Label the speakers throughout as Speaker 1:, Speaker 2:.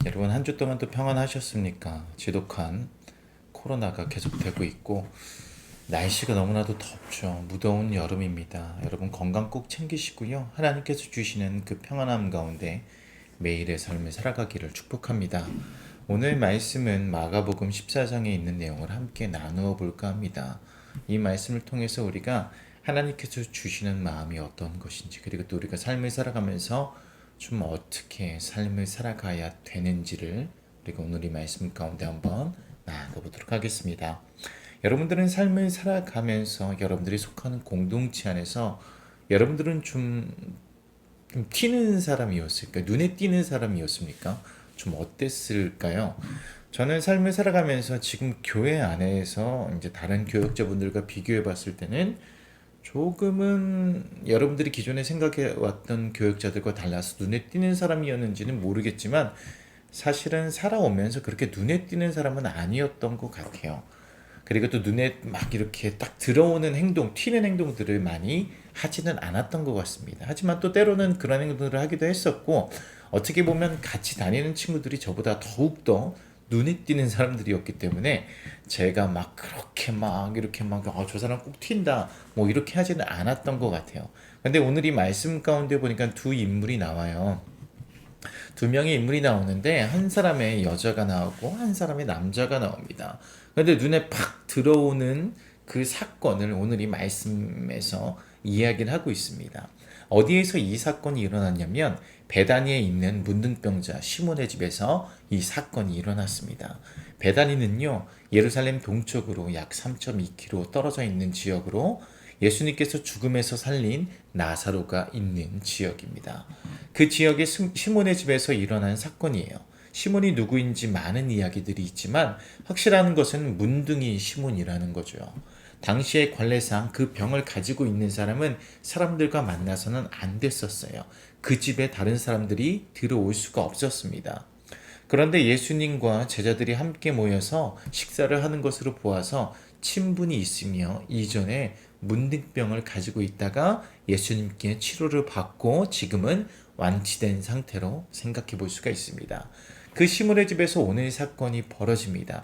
Speaker 1: 여러분 한 주 동안 또 평안하셨습니까? 지독한 코로나가 계속되고 있고 날씨가 너무나도 덥죠. 무더운 여름입니다. 여러분 건강 꼭 챙기시고요. 하나님께서 주시는 그 평안함 가운데 매일의 삶을 살아가기를 축복합니다. 오늘 말씀은 마가복음 14장에 있는 내용을 함께 나누어 볼까 합니다. 이 말씀을 통해서 우리가 하나님께서 주시는 마음이 어떤 것인지, 그리고 또 우리가 삶을 살아가면서 좀 어떻게 삶을 살아가야 되는지를 우리가 오늘 이 말씀 가운데 한번 나아가 보도록 하겠습니다. 여러분들은 삶을 살아가면서 여러분들이 속하는 공동체 안에서 여러분들은 좀 튀는 사람이었을까요? 눈에 띄는 사람이었습니까? 좀 어땠을까요? 저는 삶을 살아가면서 지금 교회 안에서 이제 다른 교역자분들과 비교해 봤을 때는 조금은 여러분들이 기존에 생각해 왔던 교역자들과 달라서 눈에 띄는 사람이었는지는 모르겠지만 사실은 살아오면서 그렇게 눈에 띄는 사람은 아니었던 것 같아요. 그리고 또 눈에 막 이렇게 딱 들어오는 행동, 튀는 행동들을 많이 하지는 않았던 것 같습니다. 하지만 또 때로는 그런 행동들을 하기도 했었고, 어떻게 보면 같이 다니는 친구들이 저보다 더욱더 눈에 띄는 사람들이었기 때문에 제가 막 그렇게 막 이렇게 막 저 사람 꼭 튄다 뭐 이렇게 하지는 않았던 것 같아요. 근데 오늘 이 말씀 가운데 보니까 두 인물이 나와요. 두 명의 인물이 나오는데 한 사람의 여자가 나오고 한 사람의 남자가 나옵니다. 그런데 눈에 팍 들어오는 그 사건을 오늘 이 말씀에서 이야기를 하고 있습니다. 어디에서 이 사건이 일어났냐면 베다니에 있는 문둥병자 시몬의 집에서 이 사건이 일어났습니다. 베다니는요, 예루살렘 동쪽으로 약 3.2km 떨어져 있는 지역으로 예수님께서 죽음에서 살린 나사로가 있는 지역입니다. 그 지역의 시몬의 집에서 일어난 사건이에요. 시몬이 누구인지 많은 이야기들이 있지만 확실한 것은 문둥이 시몬이라는 거죠. 당시의 관례상 그 병을 가지고 있는 사람은 사람들과 만나서는 안 됐었어요. 그 집에 다른 사람들이 들어올 수가 없었습니다. 그런데 예수님과 제자들이 함께 모여서 식사를 하는 것으로 보아서 친분이 있으며 이전에 문둥병을 가지고 있다가 예수님께 치료를 받고 지금은 완치된 상태로 생각해 볼 수가 있습니다. 그 시몬의 집에서 오늘 사건이 벌어집니다.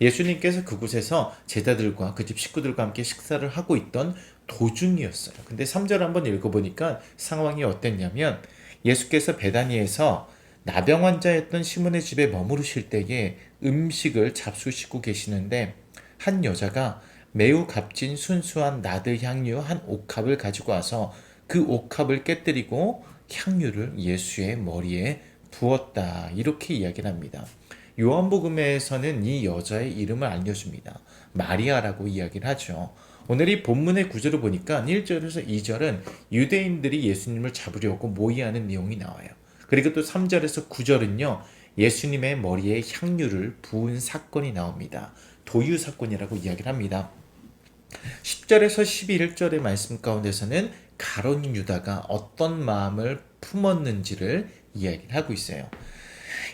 Speaker 1: 예수님께서 그곳에서 제자들과 그 집 식구들과 함께 식사를 하고 있던 도중이었어요. 근데 3절 한번 읽어보니까 상황이 어땠냐면 예수께서 베다니에서 나병 환자였던 시몬의 집에 머무르실 때에 음식을 잡수시고 계시는데 한 여자가 매우 값진 순수한 나드 향유 한 옥합을 가지고 와서 그 옥합을 깨뜨리고 향유를 예수의 머리에 부었다. 이렇게 이야기를 합니다. 요한복음에서는 이 여자의 이름을 알려줍니다. 마리아라고 이야기를 하죠. 오늘 이 본문의 구절을 보니까 1절에서 2절은 유대인들이 예수님을 잡으려고 모의하는 내용이 나와요. 그리고 또 3절에서 9절은요, 예수님의 머리에 향유를 부은 사건이 나옵니다. 도유 사건이라고 이야기를 합니다. 10절에서 11절의 말씀 가운데서는 가룟 유다가 어떤 마음을 품었는지를 이야기를 하고 있어요.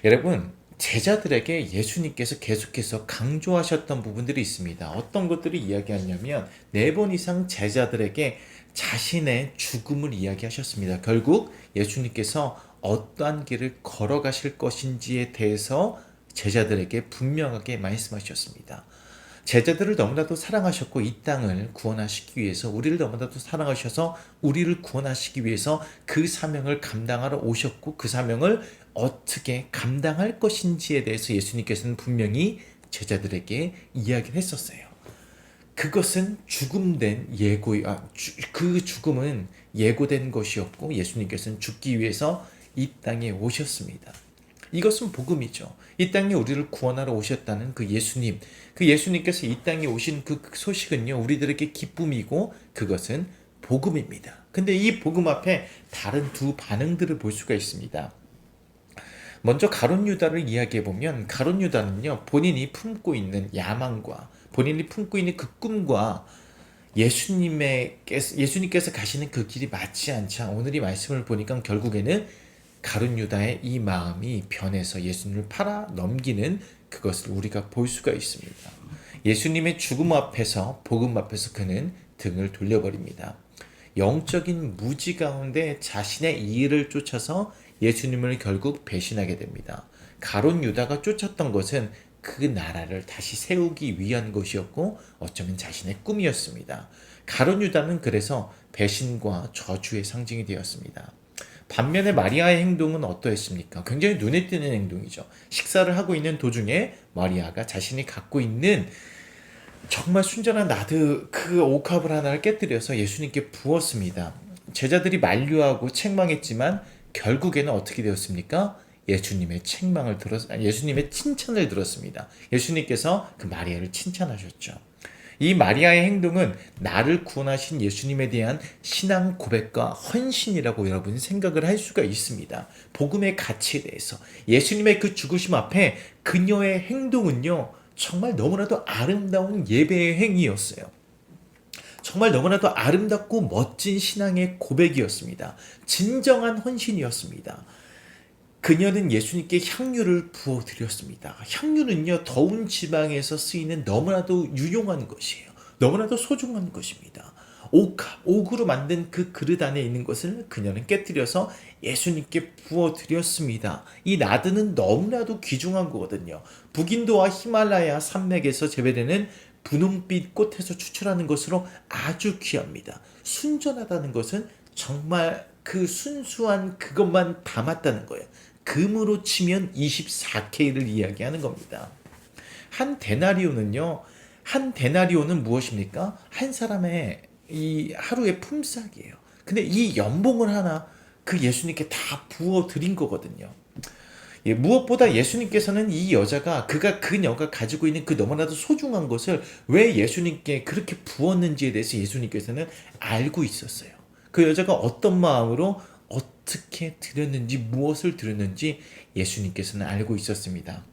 Speaker 1: 여러분, 제자들에게 예수님께서 계속해서 강조하셨던 부분들이 있습니다. 어떤 것들을 이야기하냐면 4번 이상 제자들에게 자신의 죽음을 이야기하셨습니다. 결국 예수님께서 어떠한 길을 걸어가실 것인지에 대해서 제자들에게 분명하게 말씀하셨습니다. 제자들을 너무나도 사랑하셨고 이 땅을 구원하시기 위해서 우리를 너무나도 사랑하셔서 우리를 구원하시기 위해서 그 사명을 감당하러 오셨고 그 사명을 어떻게 감당할 것인지에 대해서 예수님께서는 분명히 제자들에게 이야기를 했었어요. 그것은 죽음된 그 죽음은 예고된 것이었고 예수님께서는 죽기 위해서 이 땅에 오셨습니다. 이것은 복음이죠. 이 땅에 우리를 구원하러 오셨다는 그 예수님, 그 예수님께서 이 땅에 오신 그 소식은요, 우리들에게 기쁨이고 그것은 복음입니다. 근데 이 복음 앞에 다른 두 반응들을 볼 수가 있습니다. 먼저 가룟 유다를 이야기해 보면 가룟 유다는요, 본인이 품고 있는 야망과 본인이 품고 있는 그 꿈과 예수님께서 가시는 그 길이 맞지 않자 오늘 이 말씀을 보니까 결국에는 가룟 유다의 이 마음이 변해서 예수님을 팔아 넘기는 그것을 우리가 볼 수가 있습니다. 예수님의 죽음 앞에서 복음 앞에서 그는 등을 돌려버립니다. 영적인 무지 가운데 자신의 이익을 쫓아서 예수님을 결국 배신하게 됩니다. 가룟 유다가 쫓았던 것은 그 나라를 다시 세우기 위한 것이었고 어쩌면 자신의 꿈이었습니다. 가룟 유다는 그래서 배신과 저주의 상징이 되었습니다. 반면에 마리아의 행동은 어떠했습니까? 굉장히 눈에 띄는 행동이죠. 식사를 하고 있는 도중에 마리아가 자신이 갖고 있는 정말 순전한 나드 그 옥합을 하나를 깨뜨려서 예수님께 부었습니다. 제자들이 만류하고 책망했지만 결국에는 어떻게 되었습니까? 예수님의 예수님의 칭찬을 들었습니다. 예수님께서 그 마리아를 칭찬하셨죠. 이 마리아의 행동은 나를 구원하신 예수님에 대한 신앙 고백과 헌신이라고 여러분 생각을 할 수가 있습니다. 복음의 가치에 대해서 예수님의 그 죽으심 앞에 그녀의 행동은요 정말 너무나도 아름다운 예배의 행위였어요. 정말 너무나도 아름답고 멋진 신앙의 고백이었습니다. 진정한 헌신이었습니다. 그녀는 예수님께 향유를 부어드렸습니다. 향유는요, 더운 지방에서 쓰이는 너무나도 유용한 것이에요. 너무나도 소중한 것입니다. 옥으로 만든 그 그릇 안에 있는 것을 그녀는 깨뜨려서 예수님께 부어드렸습니다. 이 나드는 너무나도 귀중한 거거든요. 북인도와 히말라야 산맥에서 재배되는 분홍빛 꽃에서 추출하는 것으로 아주 귀합니다. 순전하다는 것은 정말 그 순수한 그것만 담았다는 거예요. 금으로 치면 24K를 이야기하는 겁니다. 한 데나리오는 무엇입니까? 한 사람의 이 하루의 품삯이에요. 근데 이 연봉을 하나 그 예수님께 다 부어 드린 거거든요. 예, 무엇보다 예수님께서는 그녀가 가지고 있는 그 너무나도 소중한 것을 왜 예수님께 그렇게 부었는지에 대해서 예수님께서는 알고 있었어요. 그 여자가 어떤 마음으로 어떻게 드렸는지 무엇을 드렸는지 예수님께서는 알고 있었습니다.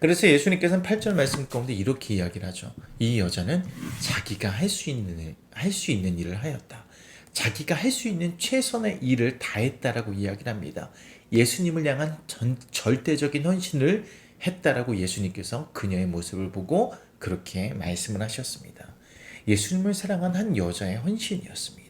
Speaker 1: 그래서 예수님께서는 8절 말씀 가운데 이렇게 이야기를 하죠. 이 여자는 자기가 할 수 있는 일을 하였다. 자기가 할 수 있는 최선의 일을 다했다라고 이야기를 합니다. 예수님을 향한 절대적인 헌신을 했다라고 예수님께서 그녀의 모습을 보고 그렇게 말씀을 하셨습니다. 예수님을 사랑한 한 여자의 헌신이었습니다.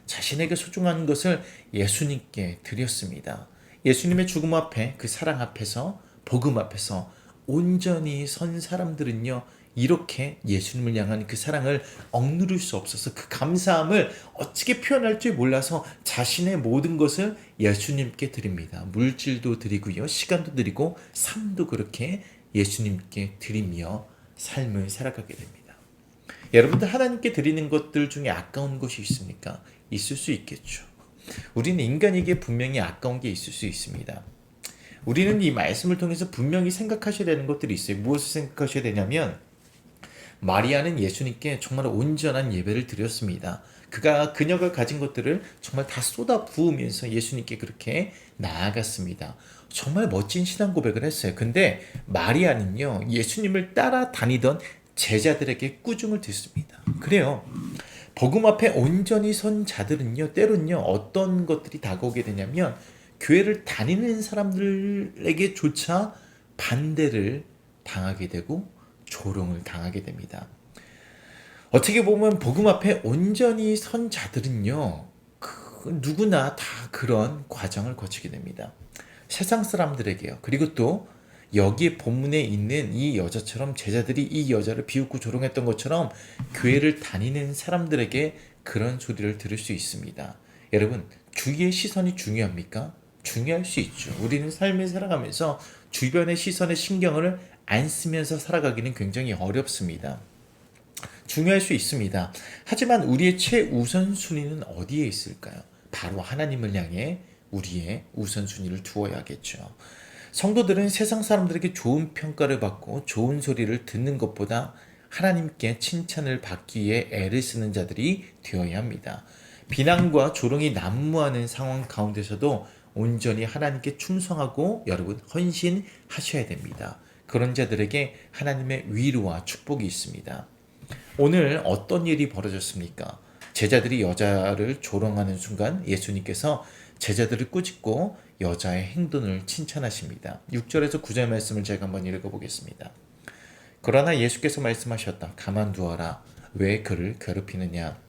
Speaker 1: 자신에게 소중한 것을 예수님께 드렸습니다. 예수님의 죽음 앞에 그 사랑 앞에서 복음 앞에서 온전히 선 사람들은요 이렇게 예수님을 향한 그 사랑을 억누를 수 없어서 그 감사함을 어떻게 표현할 줄 몰라서 자신의 모든 것을 예수님께 드립니다. 물질도 드리고요, 시간도 드리고 삶도 그렇게 예수님께 드리며 삶을 살아가게 됩니다. 여러분들 하나님께 드리는 것들 중에 아까운 것이 있습니까? 있을 수 있겠죠. 우리는 인간에게 분명히 아까운 게 있을 수 있습니다. 우리는 이 말씀을 통해서 분명히 생각하셔야 되는 것들이 있어요. 무엇을 생각하셔야 되냐면 마리아는 예수님께 정말 온전한 예배를 드렸습니다. 그녀가 가진 것들을 정말 다 쏟아 부으면서 예수님께 그렇게 나아갔습니다. 정말 멋진 신앙 고백을 했어요. 근데 마리아는요, 예수님을 따라다니던 제자들에게 꾸중을 듣습니다. 그래요. 복음 앞에 온전히 선 자들은요, 때로는요, 어떤 것들이 다가오게 되냐면, 교회를 다니는 사람들에게조차 반대를 당하게 되고, 조롱을 당하게 됩니다. 어떻게 보면 복음 앞에 온전히 선 자들은요, 누구나 다 그런 과정을 거치게 됩니다. 세상 사람들에게요. 그리고 또 여기에 본문에 있는 이 여자처럼 제자들이 이 여자를 비웃고 조롱했던 것처럼 교회를 다니는 사람들에게 그런 소리를 들을 수 있습니다. 여러분, 주위의 시선이 중요합니까? 중요할 수 있죠. 우리는 삶을 살아가면서 주변의 시선에 신경을 안 쓰면서 살아가기는 굉장히 어렵습니다. 중요할 수 있습니다. 하지만 우리의 최우선순위는 어디에 있을까요? 바로 하나님을 향해 우리의 우선순위를 두어야겠죠. 성도들은 세상 사람들에게 좋은 평가를 받고 좋은 소리를 듣는 것보다 하나님께 칭찬을 받기 위해 애를 쓰는 자들이 되어야 합니다. 비난과 조롱이 난무하는 상황 가운데서도 온전히 하나님께 충성하고 여러분 헌신하셔야 됩니다. 그런 자들에게 하나님의 위로와 축복이 있습니다. 오늘 어떤 일이 벌어졌습니까? 제자들이 여자를 조롱하는 순간 예수님께서 제자들을 꾸짖고 여자의 행동을 칭찬하십니다. 6절에서 9절 말씀을 제가 한번 읽어보겠습니다. 그러나 예수께서 말씀하셨다. 가만두어라. 왜 그를 괴롭히느냐?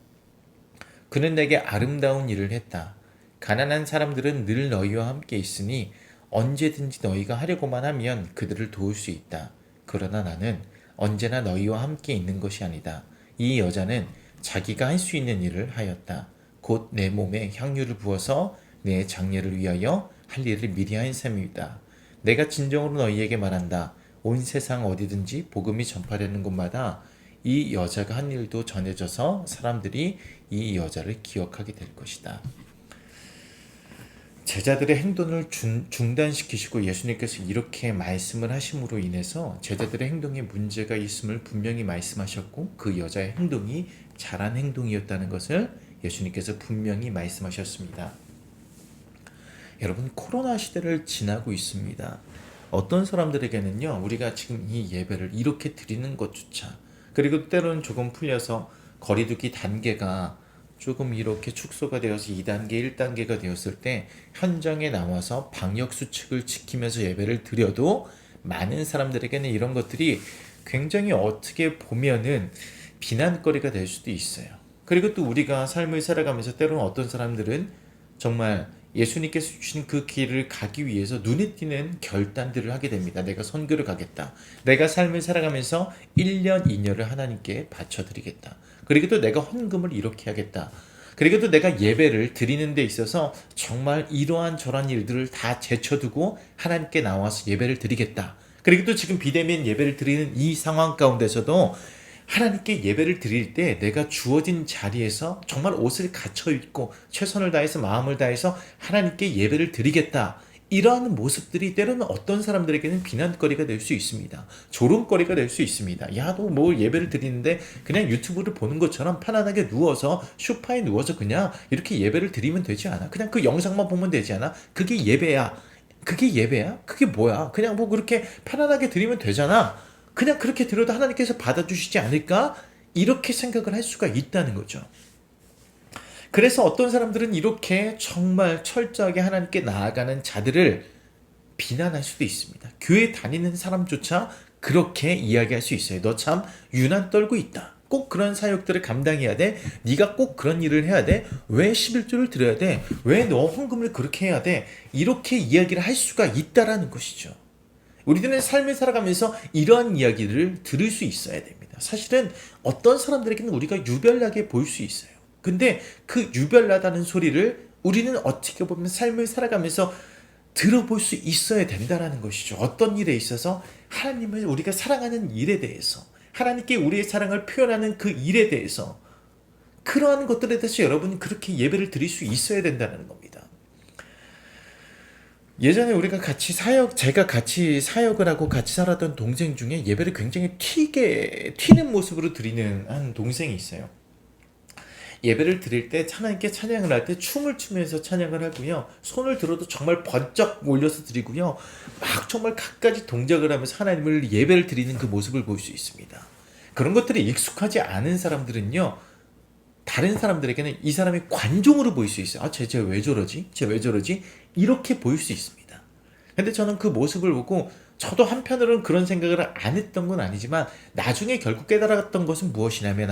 Speaker 1: 그는 내게 아름다운 일을 했다. 가난한 사람들은 늘 너희와 함께 있으니 언제든지 너희가 하려고만 하면 그들을 도울 수 있다. 그러나 나는 언제나 너희와 함께 있는 것이 아니다. 이 여자는 자기가 할 수 있는 일을 하였다. 곧 내 몸에 향유를 부어서 내 장례를 위하여 할 일을 미리 한 셈이다. 내가 진정으로 너희에게 말한다. 온 세상 어디든지 복음이 전파되는 곳마다 이 여자가 한 일도 전해져서 사람들이 이 여자를 기억하게 될 것이다. 제자들의 행동을 중단시키시고 예수님께서 이렇게 말씀을 하심으로 인해서 제자들의 행동에 문제가 있음을 분명히 말씀하셨고 그 여자의 행동이 잘한 행동이었다는 것을 예수님께서 분명히 말씀하셨습니다. 여러분, 코로나 시대를 지나고 있습니다. 어떤 사람들에게는요, 우리가 지금 이 예배를 이렇게 드리는 것조차, 그리고 때로는 조금 풀려서 거리두기 단계가 조금 이렇게 축소가 되어서 2단계, 1단계가 되었을 때 현장에 나와서 방역수칙을 지키면서 예배를 드려도 많은 사람들에게는 이런 것들이 굉장히 어떻게 보면은 비난거리가 될 수도 있어요. 그리고 또 우리가 삶을 살아가면서 때로는 어떤 사람들은 정말 예수님께서 주신 그 길을 가기 위해서 눈에 띄는 결단들을 하게 됩니다. 내가 선교를 가겠다. 내가 삶을 살아가면서 1년, 2년을 하나님께 바쳐드리겠다. 그리고 또 내가 헌금을 이렇게 하겠다. 그리고 또 내가 예배를 드리는 데 있어서 정말 이러한 저러한 일들을 다 제쳐두고 하나님께 나와서 예배를 드리겠다. 그리고 또 지금 비대면 예배를 드리는 이 상황 가운데서도 하나님께 예배를 드릴 때 내가 주어진 자리에서 정말 옷을 갖춰 입고 최선을 다해서 마음을 다해서 하나님께 예배를 드리겠다. 이러한 모습들이 때로는 어떤 사람들에게는 비난거리가 될 수 있습니다. 조롱거리가 될 수 있습니다. 야, 너 뭐 예배를 드리는데 그냥 유튜브를 보는 것처럼 편안하게 누워서 소파에 누워서 그냥 이렇게 예배를 드리면 되지 않아? 그냥 그 영상만 보면 되지 않아? 그게 예배야. 그게 예배야? 그게 뭐야? 그냥 뭐 그렇게 편안하게 드리면 되잖아. 그냥 그렇게 드려도 하나님께서 받아주시지 않을까? 이렇게 생각을 할 수가 있다는 거죠. 그래서 어떤 사람들은 이렇게 정말 철저하게 하나님께 나아가는 자들을 비난할 수도 있습니다. 교회 다니는 사람조차 그렇게 이야기할 수 있어요. 너 참 유난 떨고 있다. 꼭 그런 사역들을 감당해야 돼. 네가 꼭 그런 일을 해야 돼. 왜 11조를 드려야 돼? 왜 너 헌금을 그렇게 해야 돼? 이렇게 이야기를 할 수가 있다라는 것이죠. 우리들은 삶을 살아가면서 이러한 이야기를 들을 수 있어야 됩니다. 사실은 어떤 사람들에게는 우리가 유별나게 보일 수 있어요. 근데 그 유별나다는 소리를 우리는 어떻게 보면 삶을 살아가면서 들어볼 수 있어야 된다는 것이죠. 어떤 일에 있어서 하나님을 우리가 사랑하는 일에 대해서, 하나님께 우리의 사랑을 표현하는 그 일에 대해서, 그러한 것들에 대해서 여러분은 그렇게 예배를 드릴 수 있어야 된다는 겁니다. 예전에 우리가 제가 같이 사역을 하고 같이 살았던 동생 중에 예배를 굉장히 튀는 모습으로 드리는 한 동생이 있어요. 예배를 드릴 때 하나님께 찬양을 할 때 춤을 추면서 찬양을 하고요. 손을 들어도 정말 번쩍 올려서 드리고요. 막 정말 갖가지 동작을 하면서 하나님을 예배를 드리는 그 모습을 볼 수 있습니다. 그런 것들이 익숙하지 않은 사람들은요. 다른 사람들에게는 이 사람이 관종으로 보일 수 있어요. 아, 쟤 왜 저러지? 쟤 왜 저러지? 이렇게 보일 수 있습니다. 근데 저는 그 모습을 보고 저도 한편으로는 그런 생각을 안 했던 건 아니지만 나중에 결국 깨달았던 것은 무엇이냐면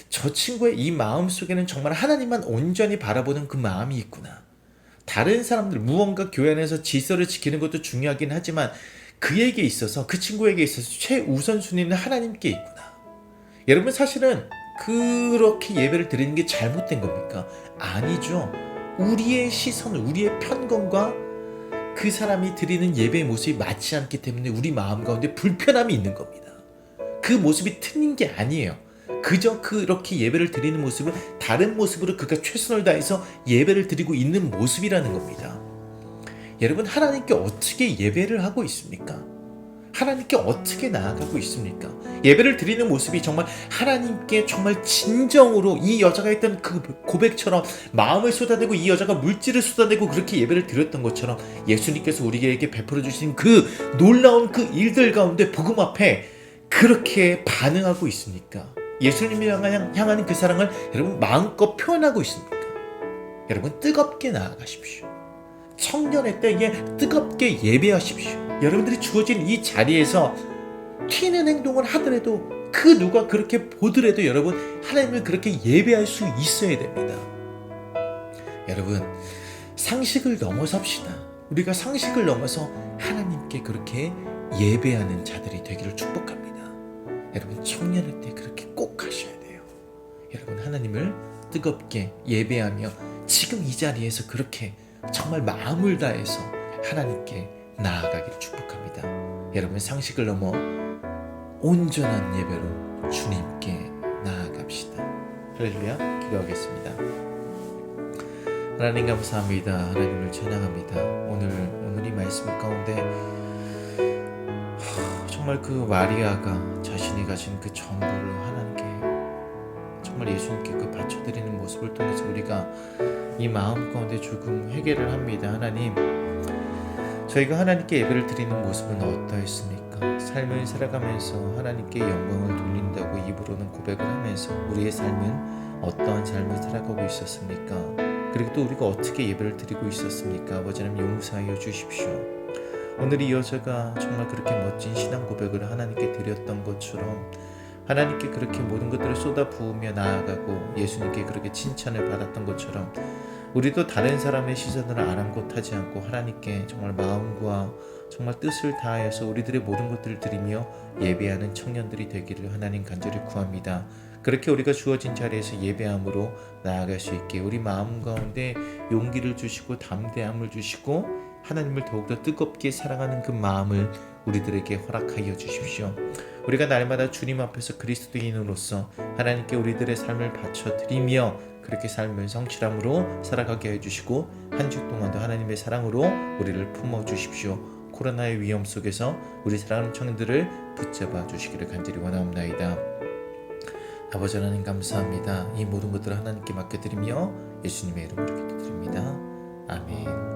Speaker 1: 저 친구의 이 마음 속에는 정말 하나님만 온전히 바라보는 그 마음이 있구나. 다른 사람들 무언가 교회 안에서 질서를 지키는 것도 중요하긴 하지만 그에게 있어서 그 친구에게 있어서 최우선순위는 하나님께 있구나. 여러분 사실은 그렇게 예배를 드리는 게 잘못된 겁니까? 아니죠. 우리의 시선, 우리의 편견과 그 사람이 드리는 예배의 모습이 맞지 않기 때문에 우리 마음 가운데 불편함이 있는 겁니다. 그 모습이 틀린 게 아니에요. 그저 그렇게 예배를 드리는 모습은 다른 모습으로 그가 최선을 다해서 예배를 드리고 있는 모습이라는 겁니다. 여러분, 하나님께 어떻게 예배를 하고 있습니까? 하나님께 어떻게 나아가고 있습니까? 예배를 드리는 모습이 정말 하나님께 정말 진정으로 이 여자가 했던 그 고백처럼 마음을 쏟아내고 이 여자가 물질을 쏟아내고 그렇게 예배를 드렸던 것처럼 예수님께서 우리에게 베풀어 주신 그 놀라운 그 일들 가운데 복음 앞에 그렇게 반응하고 있습니까? 예수님이 향하는 그 사랑을 여러분 마음껏 표현하고 있습니까? 여러분 뜨겁게 나아가십시오. 청년의 때에 뜨겁게 예배하십시오. 여러분들이 주어진 이 자리에서 튀는 행동을 하더라도 그 누가 그렇게 보더라도 여러분 하나님을 그렇게 예배할 수 있어야 됩니다. 여러분, 상식을 넘어섭시다. 우리가 상식을 넘어서 하나님께 그렇게 예배하는 자들이 되기를 축복합니다. 여러분, 청년일 때 그렇게 꼭 하셔야 돼요. 여러분, 하나님을 뜨겁게 예배하며 지금 이 자리에서 그렇게 정말 마음을 다해서 하나님께 나아가기를 축복합니다. 여러분, 상식을 넘어 온전한 예배로 주님께 나아갑시다. 할렐루야. 기도하겠습니다. 하나님 감사합니다. 하나님을 찬양합니다. 오늘 이 말씀 가운데 정말 그 마리아가 자신이 가진 그 전부를 하나님께 정말 예수님께 그 바쳐드리는 모습을 통해서 우리가 이 마음 가운데 조금 회개를 합니다. 하나님, 저희가 하나님께 예배를 드리는 모습은 어떠했습니까? 삶을 살아가면서 하나님께 영광을 돌린다고 입으로는 고백을 하면서 우리의 삶은 어떠한 삶을 살아가고 있었습니까? 그리고 또 우리가 어떻게 예배를 드리고 있었습니까? 아버지 하나님, 용서하여 주십시오. 오늘 이 여자가 정말 그렇게 멋진 신앙 고백을 하나님께 드렸던 것처럼 하나님께 그렇게 모든 것들을 쏟아 부으며 나아가고 예수님께 그렇게 칭찬을 받았던 것처럼 우리도 다른 사람의 시선을 아랑곳하지 않고 하나님께 정말 마음과 정말 뜻을 다하여서 우리들의 모든 것들을 드리며 예배하는 청년들이 되기를 하나님 간절히 구합니다. 그렇게 우리가 주어진 자리에서 예배함으로 나아갈 수 있게 우리 마음 가운데 용기를 주시고 담대함을 주시고 하나님을 더욱더 뜨겁게 사랑하는 그 마음을 우리들에게 허락하여 주십시오. 우리가 날마다 주님 앞에서 그리스도인으로서 하나님께 우리들의 삶을 바쳐드리며 그렇게 삶을 성실함으로 살아가게 해주시고 한 주 동안도 하나님의 사랑으로 우리를 품어주십시오. 코로나의 위험 속에서 우리 사랑하는 청년들을 붙잡아 주시기를 간절히 원하옵나이다. 아버지 하나님 감사합니다. 이 모든 것들을 하나님께 맡겨드리며 예수님의 이름으로 기도드립니다. 아멘.